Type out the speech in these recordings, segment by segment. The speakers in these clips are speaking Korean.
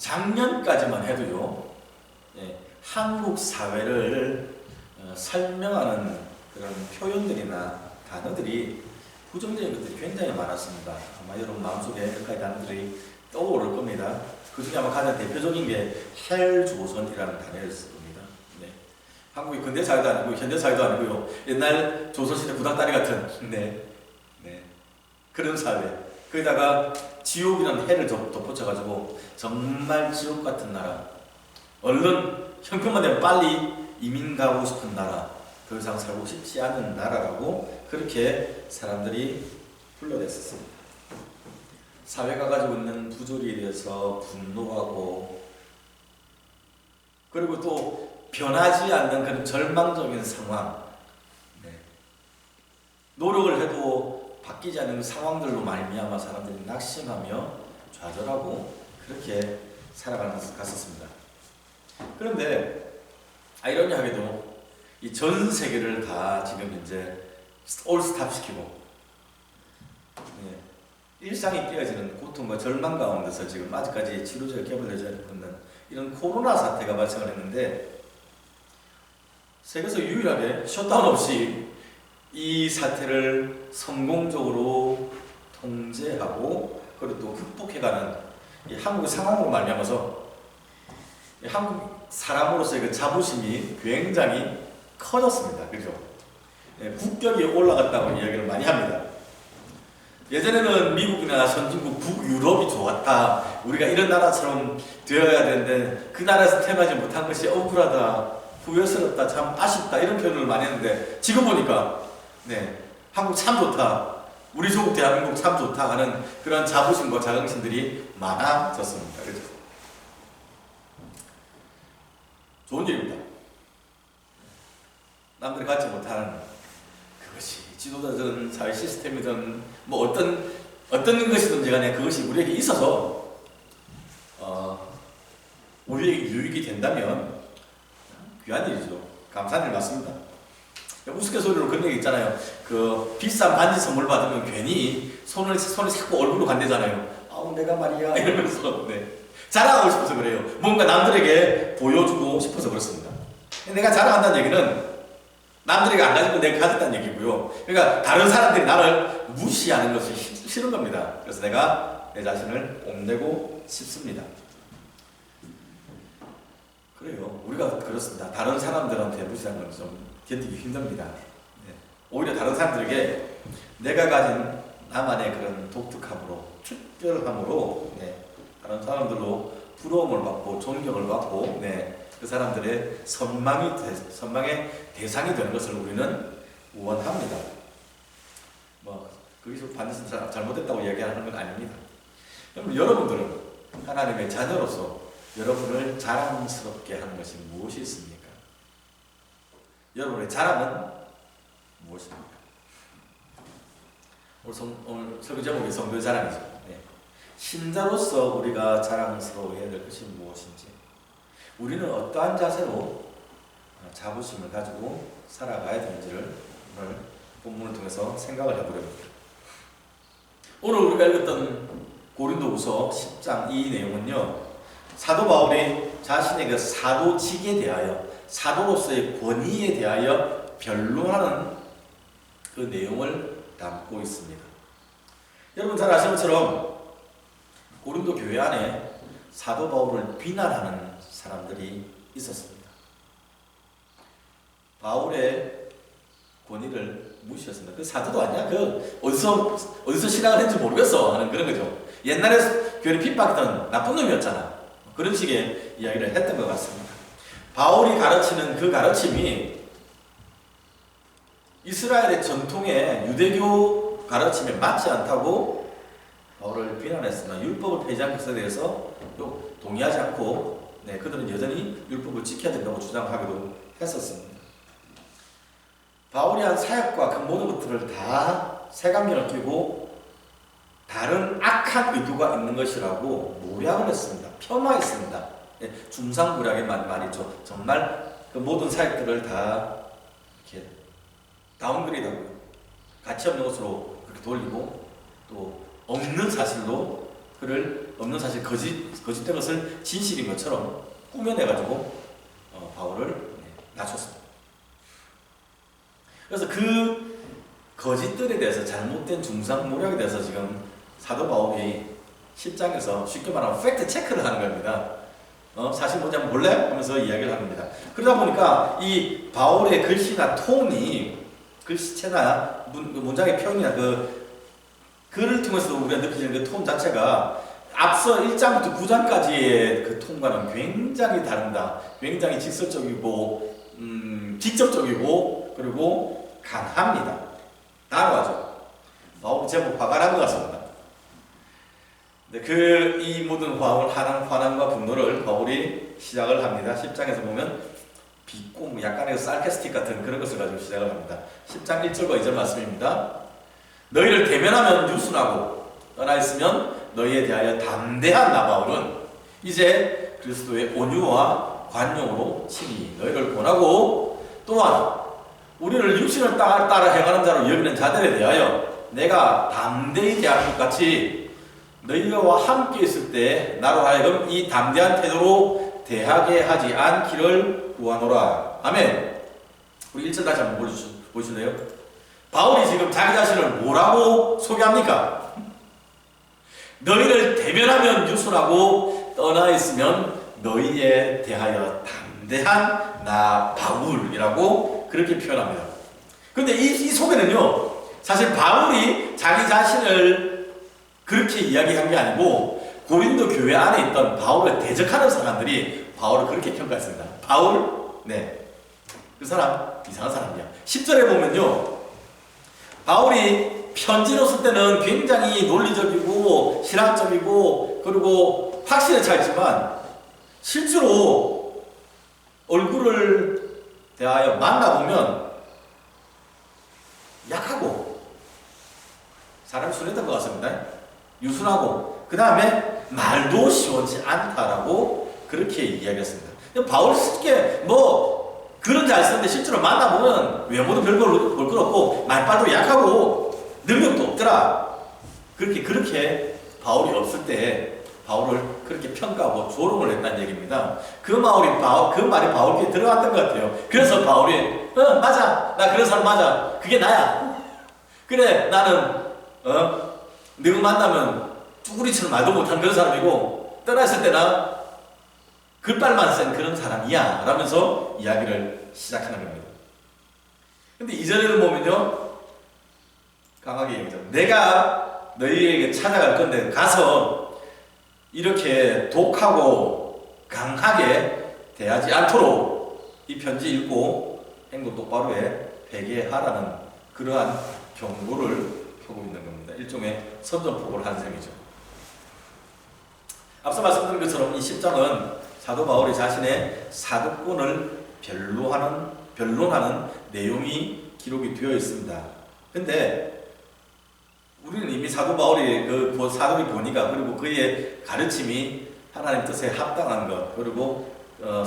작년까지만 해도요, 한국 사회를 설명하는 그런 표현들이나 단어들이 부정적인 것들이 굉장히 많았습니다. 아마 여러분 마음속에 몇 가지 단어들이 떠오를 겁니다. 그 중에 아마 가장 대표적인 게 헬조선이라는 단어였을 겁니다. 한국이 근대사회도 아니고 현대사회도 아니고요, 옛날 조선시대 구닥다리 같은 그런 사회, 거기다가 지옥이라는 해를 덧붙여가지고 정말 지옥 같은 나라, 얼른 형편만 되면 빨리 이민 가고 싶은 나라, 더 이상 살고 싶지 않은 나라라고 그렇게 사람들이 불러댔었습니다. 사회가 가지고 있는 부조리에 대해서 분노하고, 그리고 또 변하지 않는 그런 절망적인 상황, 노력을 해도 바뀌지 않는 상황들로 말미암아 사람들이 낙심하며 좌절하고 그렇게 살아갔었습니다. 그런데 아이러니하게도 이 전 세계를 다 지금 이제 올스탑시키고 일상이 깨어지는 고통과 절망 가운데서 지금 아직까지 치료제가 개발되지 않는 이런 코로나 사태가 발생을 했는데, 세계에서 유일하게 셧다운 없이 이 사태를 성공적으로 통제하고 그리고 또 극복해가는 이 한국의 상황으로 말미암아서 한국 사람으로서의 그 자부심이 굉장히 커졌습니다. 그죠? 국격이 올라갔다고 이야기를 많이 합니다. 예전에는 미국이나 선진국 북유럽이 좋았다, 우리가 이런 나라처럼 되어야 되는데 그 나라에서 태어나지 못한 것이 억울하다, 후회스럽다, 참 아쉽다, 이런 표현을 많이 했는데, 지금 보니까 한국 참 좋다, 우리 조국 대한민국 참 좋다 하는 그런 자부심과 자긍심들이 많아졌습니다. 그죠? 좋은 일입니다. 남들이 갖지 못하는 그것이 지도자든 사회 시스템이든 뭐 어떤 것이든지 간에 그것이 우리에게 있어서 우리에게 유익이 된다면 귀한 일이죠. 감사한 일 맞습니다. 우스갯소리로 그런 얘기 있잖아요. 그 비싼 반지 선물 받으면 괜히 손이 자꾸 얼굴로 간대잖아요. 아우 내가 말이야 이러면서 자랑하고 싶어서 그래요. 뭔가 남들에게 보여주고 싶어서 그렇습니다. 내가 자랑한다는 얘기는 남들에게 안 가지고 내가 가졌다는 얘기고요. 그러니까 다른 사람들이 나를 무시하는 것이 싫은 겁니다. 그래서 내가 내 자신을 뽐내고 싶습니다. 그래요. 우리가 그렇습니다. 다른 사람들한테 무시하는 건 좀 견디기 힘듭니다. 오히려 다른 사람들에게 내가 가진 나만의 그런 독특함으로, 특별함으로 다른 사람들로 부러움을 받고 존경을 받고 그 사람들의 선망의 대상이 되는 것을 우리는 원합니다. 거기서 반드시 잘못됐다고 이야기하는 건 아닙니다. 그럼 여러분들은 하나님의 자녀로서 여러분을 자랑스럽게 하는 것이 무엇이 있습니까? 여러분의 자랑은 무엇입니까? 오늘 설교 제목이 성도의 자랑이죠. 신자로서 우리가 자랑스러워해야 될 것이 무엇인지, 우리는 어떠한 자세로 자부심을 가지고 살아가야 되는지를 오늘 본문을 통해서 생각을 해보려고 합니다. 오늘 우리가 읽었던 고린도후서 10장 이 내용은요, 사도 바울이 자신의 그 사도직에 대하여, 사도로서의 권위에 대하여 변론하는 그 내용을 담고 있습니다. 여러분 잘 아시는 것처럼 고린도 교회 안에 사도 바울을 비난하는 사람들이 있었습니다. 바울의 권위를 무시했습니다. 그 사도도 아니야? 그 어디서 신앙을 했는지 모르겠어 하는 그런 거죠. 옛날에 교회를 핍박했던 나쁜 놈이었잖아. 그런 식의 이야기를 했던 것 같습니다. 바울이 가르치는 그 가르침이 이스라엘의 전통의 유대교 가르침에 맞지 않다고 바울을 비난했으나 율법을 폐지한 것에 대해서 또 동의하지 않고 그들은 여전히 율법을 지켜야 된다고 주장하기도 했었습니다. 바울이 한 사역과 그 모든 것들을 다 색안경을 끼고 다른 악한 의도가 있는 것이라고 모략을 했습니다. 폄하했습니다. 중상모략의 말이죠. 정말 그 모든 사역들을 다 이렇게 다운그레이드하고요, 가치 없는 것으로 그렇게 돌리고 또 없는 사실로 그를 없는 사실 거짓된 것을 진실인 것처럼 꾸며내가지고 바울을 낮췄습니다. 그래서 그 거짓들에 대해서 잘못된 중상모략에 대해서 지금 사도 바울이 10장에서 쉽게 말하면 팩트 체크를 하는 겁니다. 사실 뭔지 한번 볼래? 하면서 이야기를 합니다. 그러다 보니까 이 바울의 글씨나 톤이 글씨체나 문장의 표현이나 그 글을 통해서 우리가 느끼는 그 톤 자체가 앞서 1장부터 9장까지의 그 톤과는 굉장히 다릅니다. 굉장히 직설적이고 직접적이고 그리고 강합니다. 단호하죠. 바울이 제법 화가 난 것 같습니다. 이 모든 화난과 분노를 바울이 시작을 합니다. 10장에서 보면 비꼬 약간의 sarcastic 같은 그런 것을 가지고 시작을 합니다. 10장 1절과 2절 말씀입니다. 너희를 대면하면 유순하고 떠나 있으면 너희에 대하여 담대한 나 바울은 이제 그리스도의 온유와 관용으로 친히 너희를 권하고 또한 우리를 육신을 따라 행하는 자로 여기는 자들에 대하여 내가 담대히 대하는 것 같이 너희와 함께 있을 때 나로 하여금 이 담대한 태도로 대하게 하지 않기를 구하노라. 아멘. 우리 1절 다시 한번 보실래요? 바울이 지금 자기 자신을 뭐라고 소개합니까? 너희를 대면하면 유순하고 떠나 있으면 너희에 대하여 담대한 나 바울이라고 그렇게 표현합니다. 그런데 이 소개는요, 사실 바울이 자기 자신을 그렇게 이야기한 게 아니고 고린도 교회 안에 있던 바울을 대적하는 사람들이 바울을 그렇게 평가했습니다. 바울? 네. 그 사람 이상한 사람이야. 10절에 보면요, 바울이 편지로 쓸 때는 굉장히 논리적이고 신학적이고 그리고 확신에 차 있지만 실제로 얼굴을 대하여 만나보면 약하고 사람이 순했던 것 같습니다. 유순하고 그 다음에 말도 시원치 않다라고 그렇게 이야기했습니다. 바울이 쉽게 그런 잘 쓰는데 실제로 만나보면 외모도 별걸 볼 것 없고 말빨도 약하고 능력도 없더라. 그렇게 바울이 없을 때 바울을 그렇게 평가하고 조롱을 했다는 얘기입니다. 그 말이 바울께 들어갔던 것 같아요. 그래서 바울이 맞아, 나 그런 사람 맞아, 그게 나야. 그래, 나는 너가 만나면 쭈구리처럼 말도 못한 그런 사람이고 떠났을 때나 글빨만 쓴 그런 사람이야 라면서 이야기를 시작하는 겁니다. 근데 2절에는 보면요, 강하게 얘기하죠. 내가 너희에게 찾아갈 건데 가서 이렇게 독하고 강하게 대하지 않도록 이 편지 읽고 행동 똑바로 해 회개하라는 그러한 경고를 하고 있는 겁니다. 일종의 선전포고를 한 셈이죠. 앞서 말씀드린 것처럼 이 10장은 사도 바울이 자신의 사도권을 변론하는 내용이 기록이 되어 있습니다. 근데 우리는 이미 사도 바울이 사도의 권위가 그리고 그의 가르침이 하나님 뜻에 합당한 것 그리고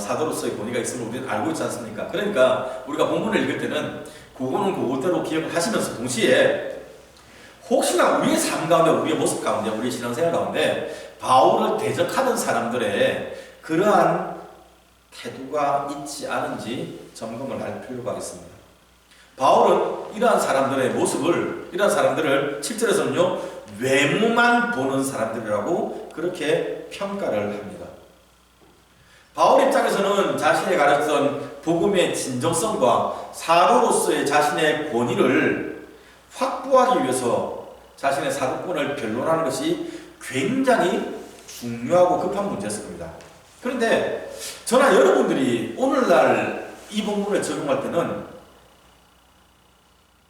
사도로서의 권위가 있음을 우리는 알고 있지 않습니까? 그러니까 우리가 본문을 읽을 때는 그거는 그것대로 기억을 하시면서 동시에 혹시나 우리의 삶 가운데, 우리의 모습 가운데, 우리의 신앙생활 가운데 바울을 대적하는 사람들의 그러한 태도가 있지 않은지 점검을 할 필요가 있습니다. 바울은 이러한 사람들의 모습을, 이러한 사람들을 7절에서는요, 외모만 보는 사람들이라고 그렇게 평가를 합니다. 바울 입장에서는 자신이 가르쳤던 복음의 진정성과 사도로서의 자신의 권위를 확보하기 위해서 자신의 사도권을 변론하는 것이 굉장히 중요하고 급한 문제였습니다. 그런데 저나 여러분들이 오늘날 이 본문을 적용할 때는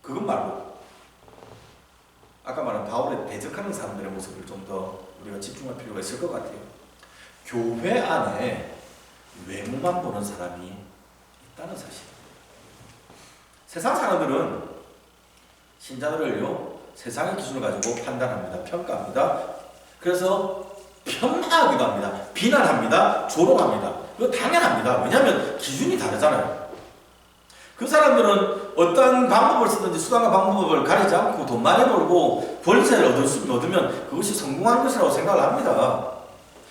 그것 말고 아까 말한 바울에 대적하는 사람들의 모습을 좀 더 우리가 집중할 필요가 있을 것 같아요. 교회 안에 외모만 보는 사람이 있다는 사실. 세상 사람들은 신자들을요, 세상의 기준을 가지고 판단합니다. 평가합니다. 그래서 폄하하기도 합니다. 비난합니다. 조롱합니다. 그거 당연합니다. 왜냐하면 기준이 다르잖아요. 그 사람들은 어떤 방법을 쓰든지 수단과 방법을 가리지 않고 돈 많이 벌고 권세를 얻으면 그것이 성공하는 것이라고 생각을 합니다.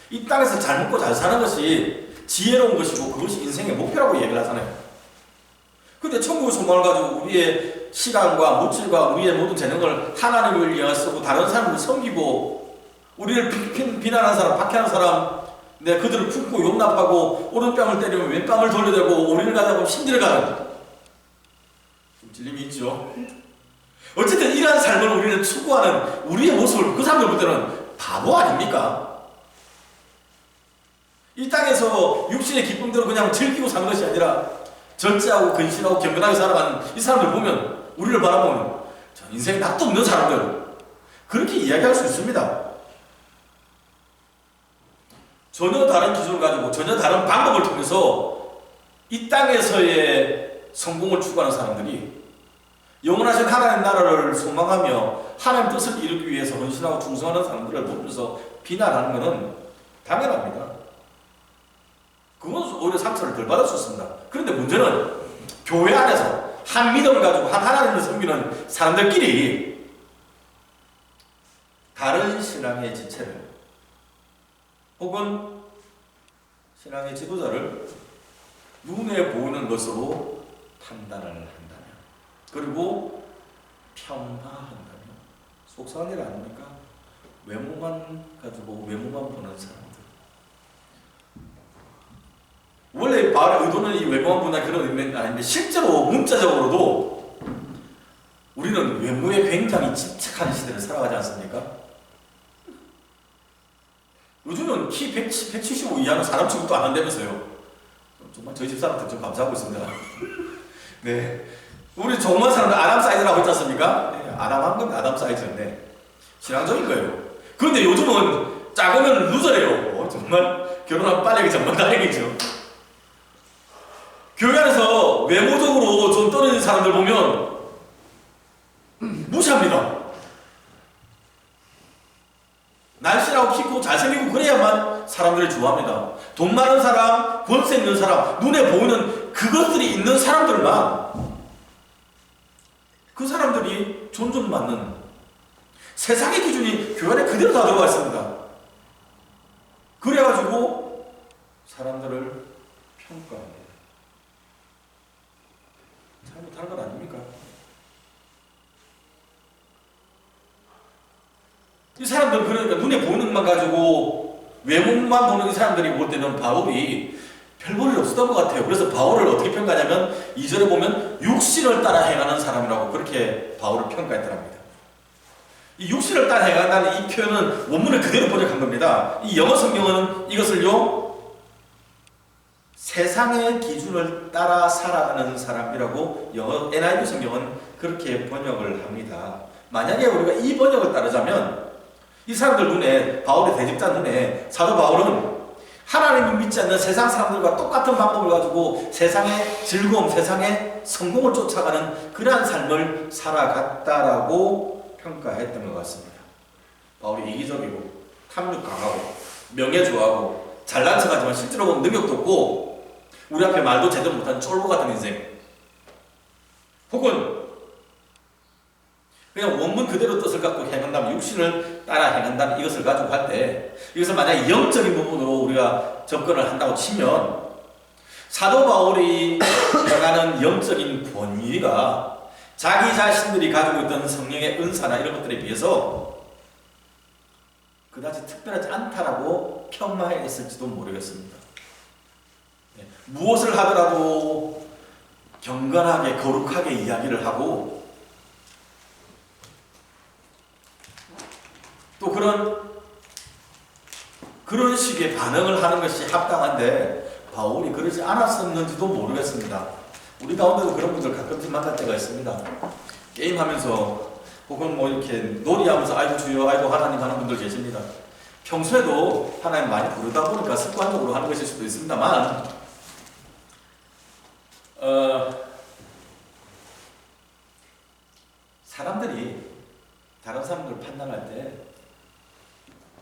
이 땅에서 잘 먹고 잘 사는 것이 지혜로운 것이고 그것이 인생의 목표라고 얘기를 하잖아요. 근데 천국의 소망을 가지고 우리의 시간과 물질과 우리의 모든 재능을 하나님을 위해 쓰고 다른 사람을 섬기고 우리를 비난하는 사람, 박해하는 사람, 그들을 품고 용납하고 오른뺨을 때리면 왼뺨을 돌려대고 우리를 가다가 심지를 가는 좀 찔림이 있죠. 어쨌든 이러한 삶을 우리는 추구하는 우리의 모습을 그 사람들 볼 때는 바보 아닙니까? 이 땅에서 육신의 기쁨대로 그냥 즐기고 사는 것이 아니라 절제하고 근신하고 경건하게 살아가는 이 사람들 보면 우리를 바라보면 인생에 낯도 없는 사람들 그렇게 이야기할 수 있습니다. 전혀 다른 기준을 가지고 전혀 다른 방법을 통해서 이 땅에서의 성공을 추구하는 사람들이 영원하신 하나님 나라를 소망하며 하나님 뜻을 이루기 위해서 헌신하고 충성하는 사람들을 보면서 비난하는 것은 당연합니다. 그건 오히려 상처를 덜 받을 수 있습니다. 그런데 문제는 교회 안에서 한 믿음을 가지고 한 하나님을 섬기는 사람들끼리 다른 신앙의 지체를 혹은 신앙의 지도자를 눈에 보이는 것으로 판단을 한다면 그리고 평가한다면 속상한 일 아닙니까? 외모만 가지고 외모만 보는 사람들. 원래 바울의 의도는 이 외모만 본다 그런 의미는 아닌데 실제로 문자적으로도 우리는 외모에 굉장히 집착하는 시대를 살아가지 않습니까? 요즘은 키 175 이하는 사람 취급도 안 한다면서요. 정말 저희 집 사람들 좀 감사하고 있습니다. 네, 우리 조그만 사람들 아담 사이즈라고 했지 않습니까? 네, 아담한 건 아담 사이즈인데 신앙적인 거예요. 그런데 요즘은 작으면 루저래요. 정말 결혼하면 빨리 정말 다행이죠. 교회 안에서 외모적으로 좀 떨어진 사람들 보면 무시합니다. 날씬하고 키 크고 잘생기고 그래야만 사람들을 좋아합니다. 돈 많은 사람, 권세 있는 사람, 눈에 보이는 그것들이 있는 사람들만 그 사람들이 존중받는 세상의 기준이 교회 안에 그대로 다 들어가 있습니다. 그래가지고 사람들을 평가합니다. 잘못하는 건 아닙니까? 이 사람들 그러니까 눈에 보이는 것만 가지고 외모만 보는 이 사람들이 볼 때는 바울이 별 볼일 없었던 것 같아요. 그래서 바울을 어떻게 평가하냐면 2절에 보면 육신을 따라 행하는 사람이라고 그렇게 바울을 평가했더랍니다. 이 육신을 따라 행한다는 이 표현은 원문을 그대로 번역한 겁니다. 이 영어 성경은 이것을요 세상의 기준을 따라 살아가는 사람이라고 영어 NIV 성경은 그렇게 번역을 합니다. 만약에 우리가 이 번역을 따르자면 이 사람들 눈에 바울의 대적자 눈에 사도 바울은 하나님을 믿지 않는 세상 사람들과 똑같은 방법을 가지고 세상의 즐거움, 세상의 성공을 쫓아가는 그러한 삶을 살아갔다라고 평가했던 것 같습니다. 바울이 이기적이고 탐욕 강하고 명예 좋아하고 잘난 척하지만 실제로 보면 능력도 없고 우리 앞에 말도 제대로 못하는 쫄보 같은 인생 혹은 그냥 원문 그대로 뜻을 갖고 행한다면 육신을 따라 행한다면 이것을 가지고 할 때 이것을 만약에 영적인 부분으로 우리가 접근을 한다고 치면 사도 바울이 나가는 영적인 권위가 자기 자신들이 가지고 있던 성령의 은사나 이런 것들에 비해서 그다지 특별하지 않다라고 평가했을지도 모르겠습니다. 무엇을 하더라도 경건하게 거룩하게 이야기를 하고 또 그런 식의 반응을 하는 것이 합당한데 바울이 그러지 않았었는지도 모르겠습니다. 우리 가운데도 그런 분들 가끔씩 만날 때가 있습니다. 게임하면서 혹은 뭐 이렇게 놀이하면서 아이고 주여 아이고 하나님 하는 분들 계십니다. 평소에도 하나님 많이 부르다 보니까 습관적으로 하는 것일 수도 있습니다만 사람들이 다른 사람들을 판단할 때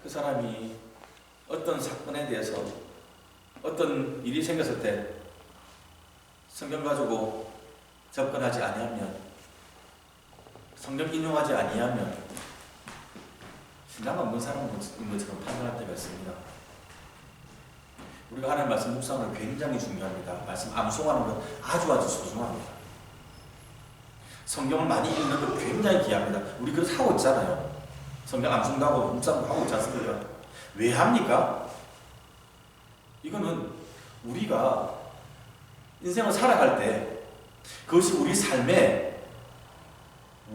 그 사람이 어떤 사건에 대해서 어떤 일이 생겼을 때 성경 가지고 접근하지 아니하면, 성경 인용하지 아니하면 신앙 없는 사람인 것처럼 판단할 때가 있습니다. 우리가 하나님 말씀 묵상을 굉장히 중요합니다. 말씀 암송하는 것 아주 소중합니다. 성경을 많이 읽는 것 굉장히 귀합니다. 우리 그래서 하고 있잖아요. 성경 암송도 하고 묵상도 하고 있지 않습니까? 왜 합니까? 이거는 우리가 인생을 살아갈 때 그것이 우리 삶의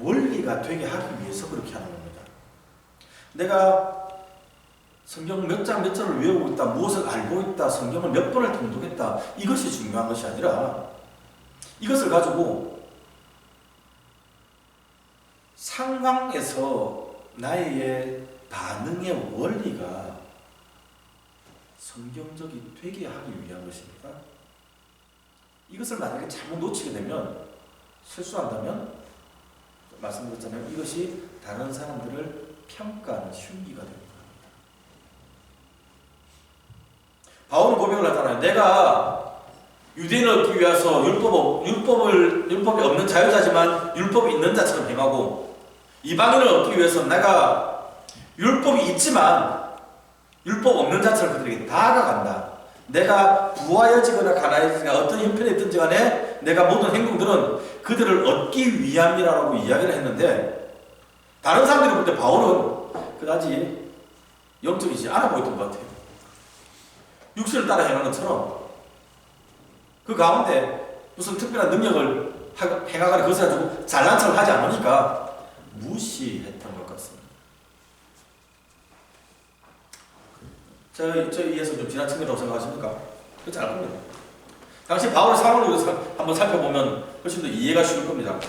원리가 되게 하기 위해서 그렇게 하는 겁니다. 내가 성경 몇 장 몇 절을 외우고 있다, 무엇을 알고 있다, 성경을 몇 번을 통독했다, 이것이 중요한 것이 아니라 이것을 가지고 상황에서 나의 반응의 원리가 성경적이 되게 하기 위한 것입니다. 이것을 만약에 잘못 놓치게 되면, 실수한다면, 말씀드렸잖아요. 이것이 다른 사람들을 평가하는 흉기가 됩니다. 바울은 고백을 하잖아요. 내가 유대인을 얻기 위해서 율법이 없는 자유자지만 율법이 있는 자처럼 행하고, 이방인을 얻기 위해서 내가 율법이 있지만 율법 없는 자처럼 그들에게 다가간다. 내가 부하여지거나 가난해지거나 어떤 형편에 있든지 간에 내가 모든 행동들은 그들을 얻기 위함이라고 이야기를 했는데, 다른 사람들이 볼 때 바울은 그다지 영적이지 않아 보였던 것 같아요. 육신을 따라 행하는 것처럼 그 가운데 무슨 특별한 능력을 행하거나 그것을 가지고 잘난 척을 하지 않으니까 무시했던 것 같습니다. 저희에서 좀 지나친 거라고 생각하십니까? 그렇지 않을 겁니다. 당시 바울의 상황을 한번 살펴보면 훨씬 더 이해가 쉬울 겁니다.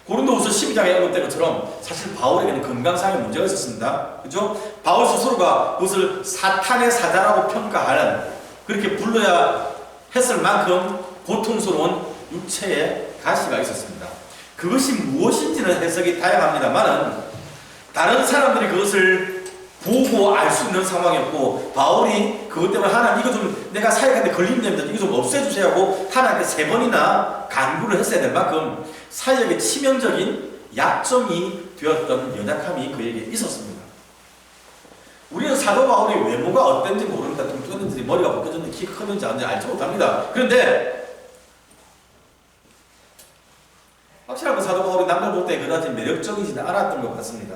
고린도후서 12장에 언급된 것처럼 사실 바울에게는 건강상의 문제가 있었습니다. 그죠? 바울 스스로가 그것을 사탄의 사자라고 평가하는, 그렇게 불러야 했을 만큼 고통스러운 육체의 가시가 있었습니다. 그것이 무엇인지는 해석이 다양합니다만은 다른 사람들이 그것을 보고 알 수 있는 상황이었고, 바울이 그것 때문에 하나님 이거 좀 내가 사역하는데 걸린답니다, 이거 좀 없애주세요 하고 하나님께 3번이나 간구를 했어야 될 만큼 사역의 치명적인 약점이 되었던 연약함이 그에게 있었습니다. 우리는 사도 바울이 외모가 어땠는지 모릅니다. 뚱뚱했는지 머리가 벗겨졌는지 키가 컸는지 안 알지 못합니다. 그런데 확실한 건 사도 바울이 남들 볼 때 그다지 매력적이지는 않았던 것 같습니다.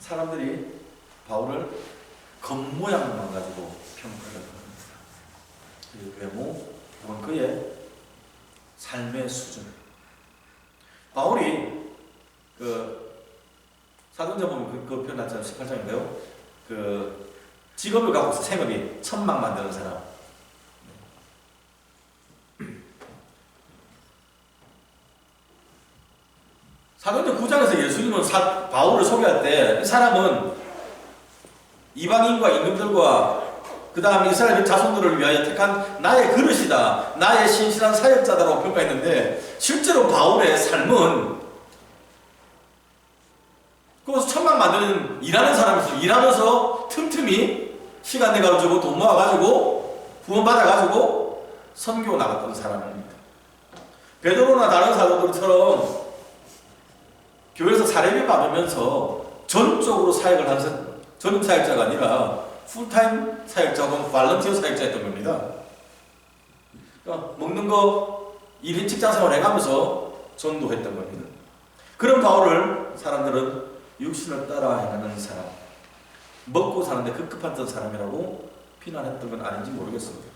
사람들이 바울을 겉모양만 가지고 평가를 합니다. 그의 외모 혹은 그의 삶의 수준. 바울이 사도행전 보면 그 표현 나왔잖아요. 18장인데요. 직업을 갖고 있어. 생업이 천막 만드는 사람. 사도행전 9장에서 예수님은 바울을 소개할 때 이 사람은 이방인과 임금들과 그 다음에 이스라엘 자손들을 위하여 택한 나의 그릇이다, 나의 신실한 사역자다라고 평가했는데, 실제로 바울의 삶은 그것을 천막 만드는 일하는 사람이었어요. 일하면서 틈틈이 시간 내가지고 돈 모아가지고 후원 받아가지고 선교 나갔던 사람입니다. 베드로나 다른 사도들처럼 교회에서 사례비 받으면서 전적으로 사역을 하는 전임 사역자가 아니라 풀타임 사역자 혹은 발런티어 사역자였던 겁니다. 그러니까 먹는 거, 일인 직장생활 해가면서 전도했던 겁니다. 그런 바울을 사람들은 육신을 따라 행하는 사람, 먹고 사는데 급급한 사람이라고 비난했던 건 아닌지 모르겠습니다.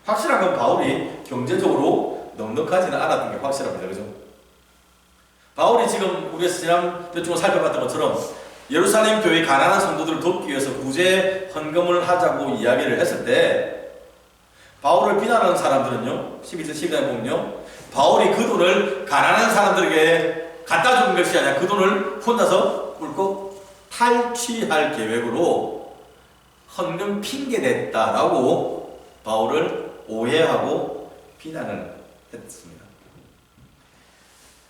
확실한 건 바울이 경제적으로 넉넉하지는 않았던 게 확실합니다. 그죠? 바울이 지금 우리가 지난주에 살펴봤던 것처럼 예루살렘 교회 가난한 성도들을 돕기 위해서 구제 헌금을 하자고 이야기를 했을 때, 바울을 비난하는 사람들은요, 12절 12장에 보면요, 바울이 그 돈을 가난한 사람들에게 갖다 주는 것이 아니라 그 돈을 혼자서 꿀꺽 탈취할 계획으로 헌금 핑계댔다라고 바울을 오해하고 비난을 했습니다.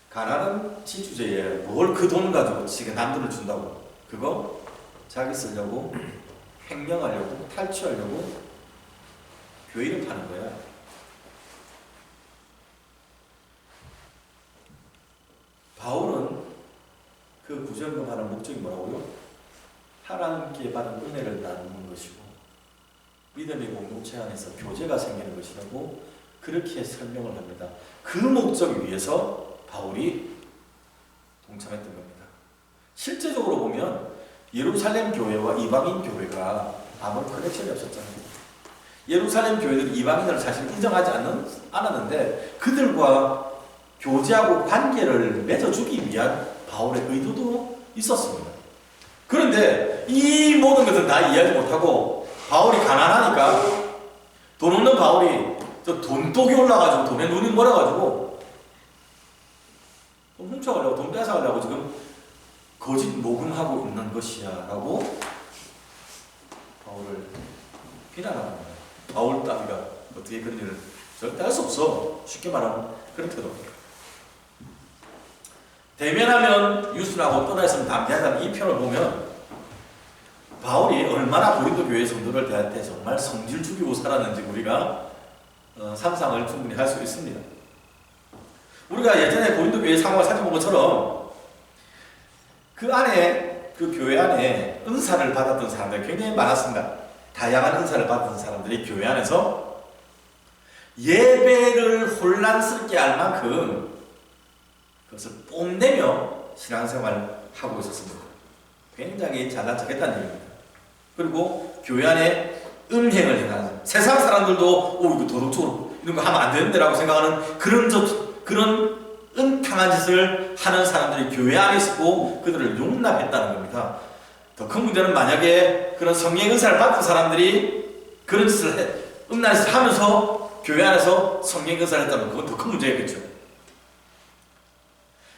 가난한 지주제에 뭘 그 돈 가지고 지금 남들을 준다고, 그거 자기 쓰려고 횡령하려고 탈취하려고 교회를 파는 거야. 바울은 그 구절금하는 목적이 뭐라고요? 하나님께 받은 은혜를 나누는 것이고 믿음의 공동체 안에서 교제가 생기는 것이라고 그렇게 설명을 합니다. 그 목적을 위해서 바울이 동참했던 겁니다. 실제적으로 보면 예루살렘 교회와 이방인 교회가 아무런 커넥션이 없었잖아요. 예루살렘 교회들은 이방인을 사실 인정하지 않았는데 그들과 교제하고 관계를 맺어주기 위한 바울의 의도도 있었습니다. 그런데 이 모든 것을 다 이해하지 못하고 바울이 가난하니까 돈 없는 바울이 저 돈독이 올라가지고 돈에 눈이 멀어가지고 돈 훔쳐가려고 돈 뺏어가려고 지금 거짓 모금하고 있는 것이야 라고 바울을 비난합니다. 바울 따위가 어떻게 그런 일을 절대 할 수 없어. 쉽게 말하면 그렇게도 대면하면 유순하고 떠나있으면 담대하다는 이 편을 보면 바울이 얼마나 고린도 교회 성도를 대할 때 정말 성질 죽이고 살았는지 우리가 상상을 충분히 할 수 있습니다. 우리가 예전에 고린도 교회 상황을 살펴본 것처럼 그 안에 그 교회 안에 은사를 받았던 사람들이 굉장히 많았습니다. 다양한 은사를 받은 사람들이 교회 안에서 예배를 혼란스럽게 할 만큼 그것을 뽐내며 신앙생활을 하고 있었습니다. 굉장히 잘난 척했다는 얘기입니다. 그리고 교회 안에 음행을 행하는 세상 사람들도 이거 도덕적으로 이런 거 하면 안 되는데 라고 생각하는 그런 은탕한 짓을 하는 사람들이 교회 안에 있었고 그들을 용납했다는 겁니다. 더 큰 문제는 만약에 그런 성령 은사를 받은 사람들이 그런 짓을 음란한 짓을 하면서 교회 안에서 성령 은사를 했다면 그건 더 큰 문제겠죠.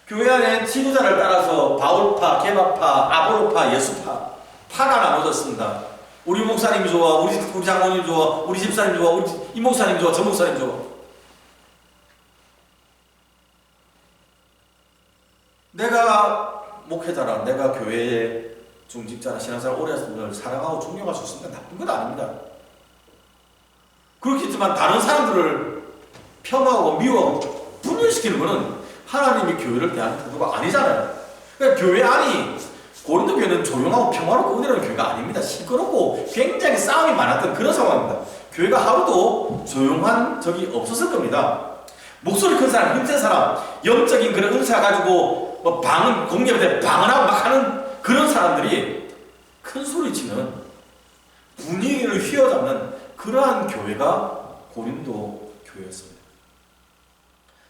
교회 안에 지도자를 따라서 바울파, 게바파, 아볼로파, 예수파 파가 나눠졌습니다. 우리 목사님 좋아, 우리 장로님 좋아, 우리 집사님 좋아, 우리 이 목사님 좋아, 저 목사님 좋아. 내가 목회자라, 내가 교회에 중직자나 신앙생활 오래 해서 분을 사랑하고 존경할 수 있으면 나쁜 건 아닙니다. 그렇겠지만 다른 사람들을 폄하하고 미워하고 분열시키는 것은 하나님이 교회를 대하는 태도가 아니잖아요. 그러니까 교회 안이 고린도 교회는 조용하고 평화롭고 은혜로운 교회가 아닙니다. 시끄럽고 굉장히 싸움이 많았던 그런 상황입니다. 교회가 하루도 조용한 적이 없었을 겁니다. 목소리 큰 사람, 힘센 사람, 영적인 그런 은사 가지고 공예부대 방언하고 막 하는 그런 사람들이 큰 소리치는 분위기를 휘어잡는 그러한 교회가 고린도 교회였습니다.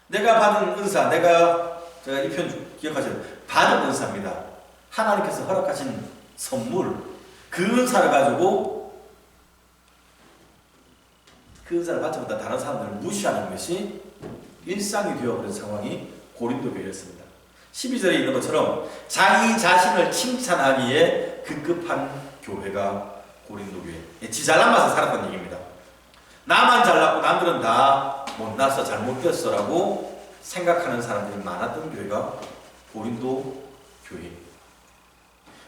내가 받은 은사, 제가 이 편 기억하세요. 받은 은사입니다. 하나님께서 허락하신 선물, 그 은사를 가지고 그 은사를 받지 못한 다른 사람들을 무시하는 것이 일상이 되어버린 상황이 고린도 교회였습니다. 12절에 있는 것처럼 자기 자신을 칭찬하기에 급급한 교회가 고린도 교회. 지 잘난 맛에 살았던 얘기입니다. 나만 잘났고 남들은 다 못났어, 잘못됐어 라고 생각하는 사람들이 많았던 교회가 고린도 교회입니다.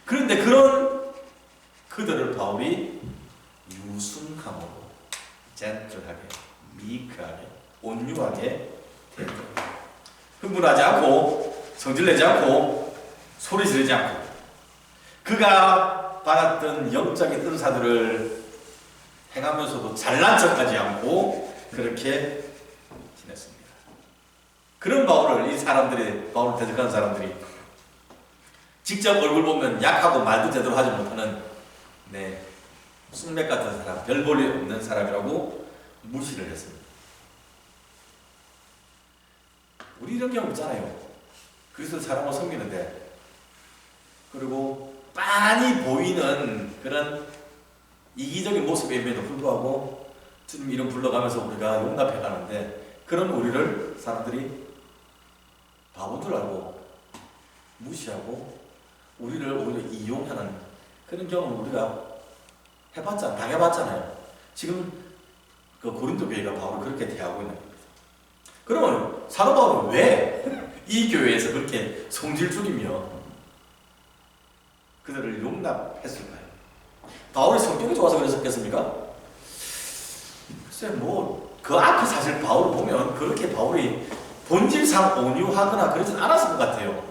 그런데 그런 그들을 바울이 유순함으로 젠틀하게, 미크하게, 온유하게 대했다. 흥분하지 않고 성질내지 않고 소리 지르지 않고 그가 받았던 영적인 은사들을 행하면서도 잘난 척하지 않고 그렇게 지냈습니다. 그런 바울을 바울을 대적하는 사람들이 직접 얼굴 보면 약하고 말도 제대로 하지 못하는 순맥 같은 사람, 별 볼 일 없는 사람이라고 무시를 했습니다. 우리 이런 경우 있잖아요. 그리스도 사람을 섬기는데 그리고 빤히 보이는 그런 이기적인 모습임에도 불구하고 주님 이름 불러가면서 우리가 용납해 가는데 그런 우리를 사람들이 바본 줄 알고 무시하고 우리를 오히려 이용하는 그런 경험을 우리가 당해봤잖아요. 지금 그 고린도 교회가 바울을 그렇게 대하고 있는 겁니다. 그러면 사도 바울은 왜 이 교회에서 그렇게 성질 죽이며 그들을 용납했을까요? 바울이 성격이 좋아서 그랬었겠습니까? 글쎄 그 앞에 사실 바울을 보면 그렇게 바울이 본질상 온유하거나 그러진 않았을 것 같아요.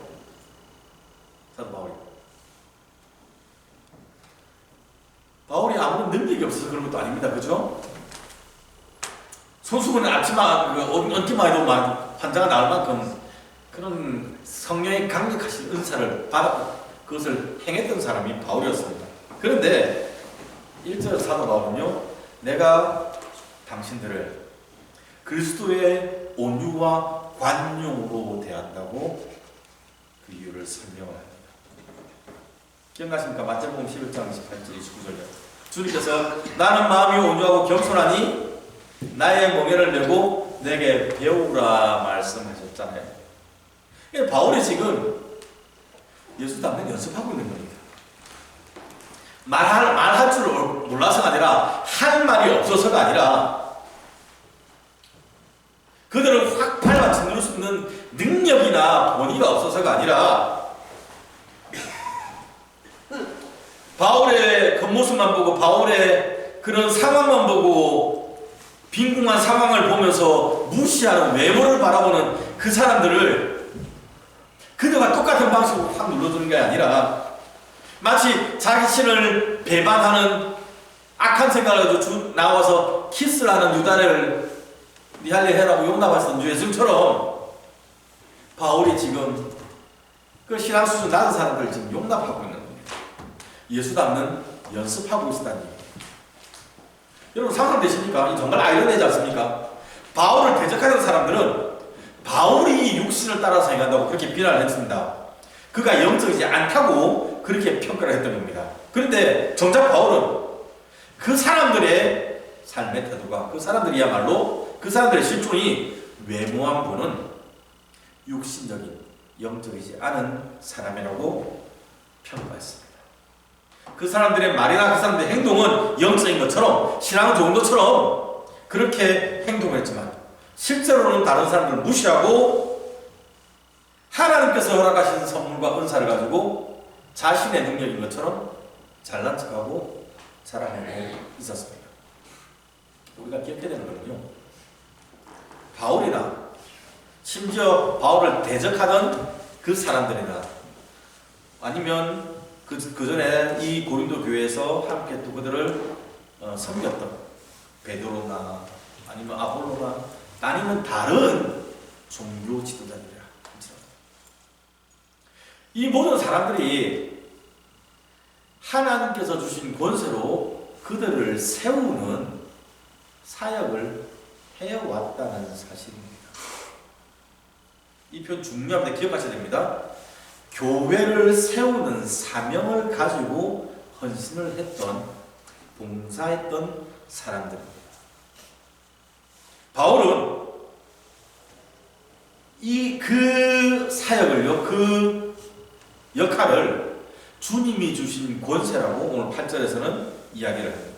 사도 바울이 아무런 능력이 없어서 그런 것도 아닙니다. 그죠? 손수건은 앞치마 얹기만 해도 막 환자가 나올 만큼 그런 성령의 강력하신 은사를 받아 그것을 행했던 사람이 바울이었습니다. 그런데 1절 사도 바울은요, 내가 당신들을 그리스도의 온유와 관용으로 대한다고 그 이유를 설명을 합니다. 기억나십니까? 마태복음 11장 28절 29절에 주님께서 나는 마음이 온유하고 겸손하니 나의 멍에를 메고 내게 배우라 말씀하셨잖아요. 바울이 지금 예수 닮는 연습하고 있는 겁니다. 말할 줄 몰라서가 아니라 할 말이 없어서가 아니라 그들을 확 밟아쳐 누를 수 있는 능력이나 본의가 없어서가 아니라 바울의 겉모습만 보고 바울의 그런 상황만 보고 빈궁한 상황을 보면서 무시하는 외모를 바라보는 그 사람들을 그들과 똑같은 방식으로 확 눌러주는 게 아니라 마치 자기 신을 배반하는 악한 생각을 가지고 나와서 키스를 하는 유다를 니 할래 해라고 용납하시던 주 예수처럼 바울이 지금 그 신앙 수준 낮은 사람들 지금 용납하고 있는 겁니다. 예수 닮는 연습하고 있다니. 여러분 상상되십니까? 정말 아이러니하지 않습니까? 바울을 대적하는 사람들은 바울이 육신을 따라서 행한다고 그렇게 비난을 했습니다. 그가 영적이지 않다고 그렇게 평가를 했던 겁니다. 그런데 정작 바울은 그 사람들의 삶의 태도가 그 사람들이야말로 그 사람들의 실존이 외모한 분은 육신적인 영적이지 않은 사람이라고 평가했습니다. 그 사람들의 말이나 그 사람들의 행동은 영적인 것처럼 신앙은 좋은 것처럼 그렇게 행동을 했지만 실제로는 다른 사람들을 무시하고 하나님께서 허락하신 선물과 은사를 가지고 자신의 능력인 것처럼 잘난 척하고 자랑하고 있었습니다. 우리가 기억해야 되는 거는요, 바울이나 심지어 바울을 대적하던 그 사람들이나 아니면 그 전에 이 고린도 교회에서 함께 또 그들을 섬겼던 베드로나 아니면 아볼로나 아니면 다른 종교 지도자들이라. 이 모든 사람들이 하나님께서 주신 권세로 그들을 세우는 사역을 해왔다는 사실입니다. 이 표현 중요합니다. 기억하셔야 됩니다. 교회를 세우는 사명을 가지고 헌신을 했던, 봉사했던 사람들입니다. 바울은 그 사역을요, 그 역할을 주님이 주신 권세라고 오늘 8절에서는 이야기를 합니다.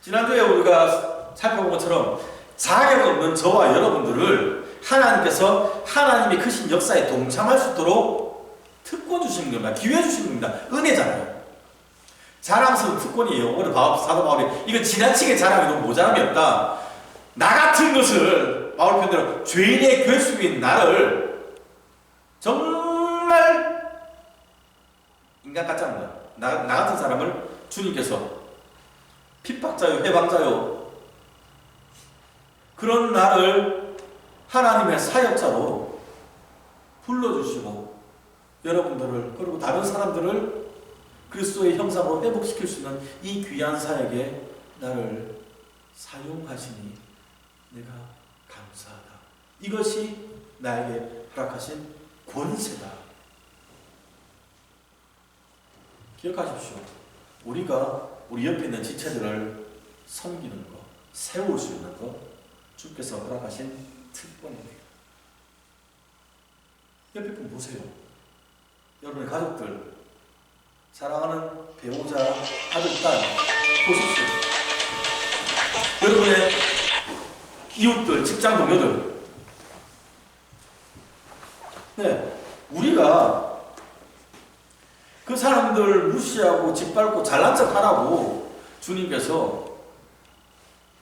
지난주에 우리가 살펴본 것처럼 자격 없는 저와 여러분들을 하나님께서 하나님의 크신 역사에 동참할 수 있도록 특권 주시는 겁니다. 기회 주시는 겁니다. 은혜잖아요. 자랑스러운 특권이에요. 오늘 사도 바울이 이거 지나치게 자랑해도 모자람이 없다. 나 같은 것을 바울 편대로 죄인의 괴수인 나를 정말 인간 같지 않은 거야. 나 같은 사람을 주님께서 핍박자요, 해방자요, 그런 나를 하나님의 사역자로 불러주시고 여러분들을 그리고 다른 사람들을 그리스도의 형상으로 회복시킬 수 있는 이 귀한 사역에 나를 사용하시니 내가 감사하다. 이것이 나에게 허락하신 권세다. 기억하십시오. 우리가 우리 옆에 있는 지체들을 섬기는 것, 세울 수 있는 것, 주께서 허락하신 특권입니다. 옆에 분 보세요. 여러분의 가족들, 사랑하는 배우자, 아들, 딸 보십시오. 여러분의 이웃들, 직장 동료들. 네, 우리가 그 사람들 무시하고 짓밟고 잘난 척 하라고 주님께서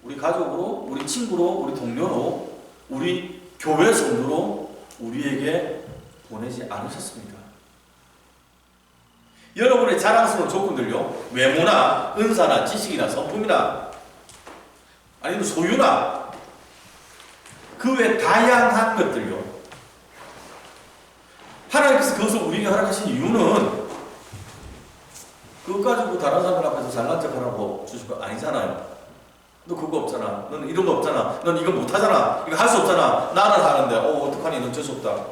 우리 가족으로, 우리 친구로, 우리 동료로, 우리 교회 성도로 우리에게 보내지 않으셨습니다. 여러분의 자랑스러운 조건들요, 외모나 은사나 지식이나 성품이나 아니면 소유나 그 외 다양한 것들요, 하나님께서 그것을 우리에게 허락하신 이유는 그것 가지고 다른 사람들 앞에서 잘난 척하라고 주실 거 아니잖아요. 너 그거 없잖아. 너는 이런 거 없잖아. 넌 이거 못하잖아. 이거 할 수 없잖아. 나는 하는데 어떡하니, 넌 재수 없다.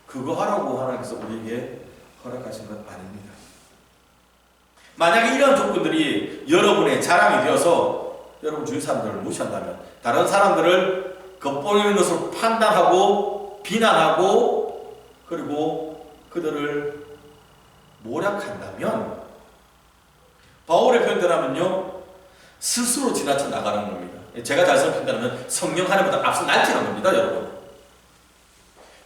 그거 하라고 하나님께서 우리에게 허락하신 건 아닙니다. 만약에 이런 조건들이 여러분의 자랑이 되어서 여러분 주위 사람들을 무시한다면, 다른 사람들을 겉보이는 것으로 판단하고 비난하고 그리고 그들을 모략한다면, 바울의 표현대로하면요, 스스로 지나쳐 나가는 겁니다. 제가 잘 써서 표현하면 성령 하나보다 앞서 날뛰는 겁니다, 여러분.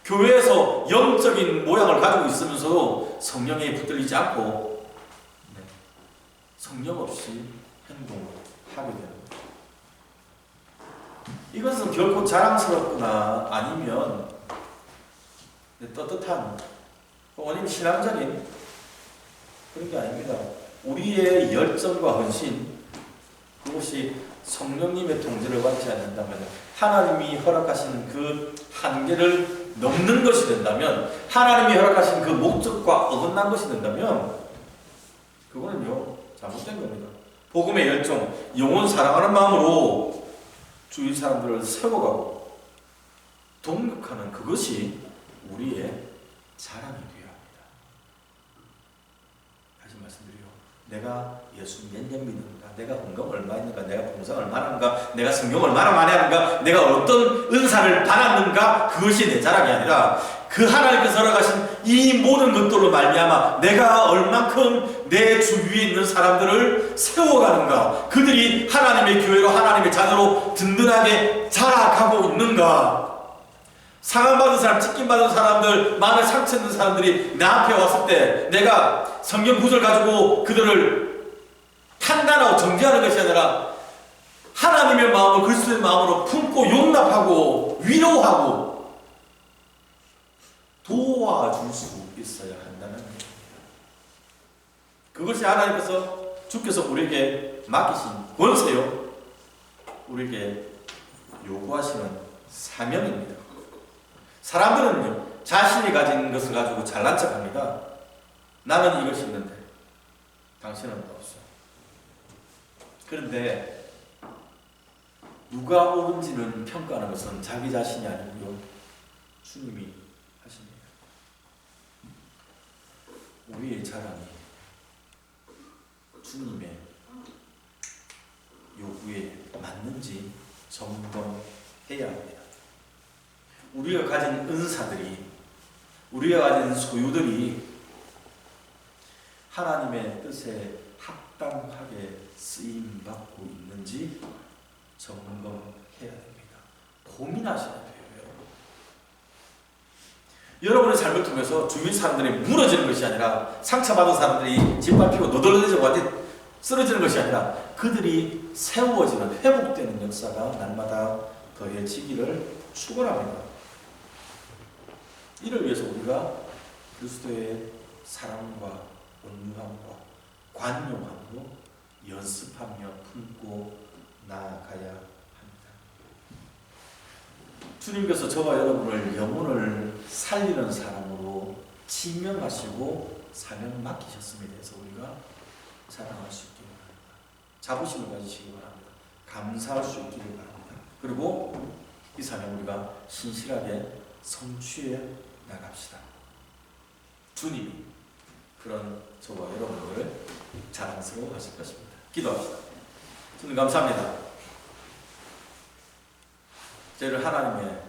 교회에서 영적인 모양을 가지고 있으면서도 성령에 붙들리지 않고 성령 없이 행동을 하게 되는 겁니다. 이것은 결코 자랑스럽거나 아니면 떳떳한 아니면 신앙적인 그런 게 아닙니다. 우리의 열정과 헌신, 그것이 성령님의 통제를 받지 않는다면, 하나님이 허락하신 그 한계를 넘는 것이 된다면, 하나님이 허락하신 그 목적과 어긋난 것이 된다면, 그거는요, 잘못된 겁니다. 복음의 열정, 영혼 사랑하는 마음으로 주위 사람들을 세워가고 동력하는 그것이 우리의 자랑이 되어야 합니다. 다시 말씀드려요. 내가 예수 몇 년 믿는가, 내가 헌금 얼마 있는가, 내가 봉사 얼마나 하는가, 내가 성경 얼마나 많이 하는가, 내가 어떤 은사를 받았는가, 그것이 내 자랑이 아니라 그 하나님께서 허락하신 이 모든 것들로 말미암아 내가 얼만큼 내 주위에 있는 사람들을 세워가는가, 그들이 하나님의 교회로, 하나님의 자녀로 든든하게 자라가고 있는가. 상함받은 사람, 찢김받은 사람들, 마음에 상처 있는 사람들이 내 앞에 왔을 때 내가 성경 구절 가지고 그들을 판단하고 정죄하는 것이 아니라 하나님의 마음을 그리스도의 마음으로 품고 용납하고 위로하고 도와줄 수 있어야 한다는 겁니다. 그것이 하나님께서, 주께서 우리에게 맡기신 권세요, 우리에게 요구하시는 사명입니다. 사람들은요, 자신이 가진 것을 가지고 잘난 척합니다. 나는 이것이 있는데 당신은 없어. 그런데 누가 옳은지는 평가하는 것은 자기 자신이 아니고요, 주님이 하십니다. 우리의 자랑이 주님의 요구에 맞는지 점검해야 합니다. 우리가 가진 은사들이, 우리가 가진 소유들이 하나님의 뜻에 합당하게 쓰임받고 있는지 점검해야 됩니다. 고민하셔야 돼요, 여러분. 여러분의 삶을 통해서 주위 사람들이 무너지는 것이 아니라, 상처받은 사람들이 짓밟히고 너덜너덜해지고 완전히 쓰러지는 것이 아니라 그들이 세워지는, 회복되는 역사가 날마다 더해지기를 축원합니다. 이를 위해서 우리가 그리스도의 사랑과 온유함과 관용함으로 연습하며 품고 나아가야 합니다. 주님께서 저와 여러분을 영혼을 살리는 사람으로 지명하시고 사명 맡기셨음에 대해서 우리가 자랑할 수 있기를 바랍니다. 자부심을 가지시기 바랍니다. 감사할 수 있기를 바랍니다. 그리고 이 사명 우리가 신실하게 성취해 나갑시다. 주님이 그런 저와 여러분들을 자랑스러워 하실 것입니다. 기도합시다. 주님 감사합니다. 저희를 하나님의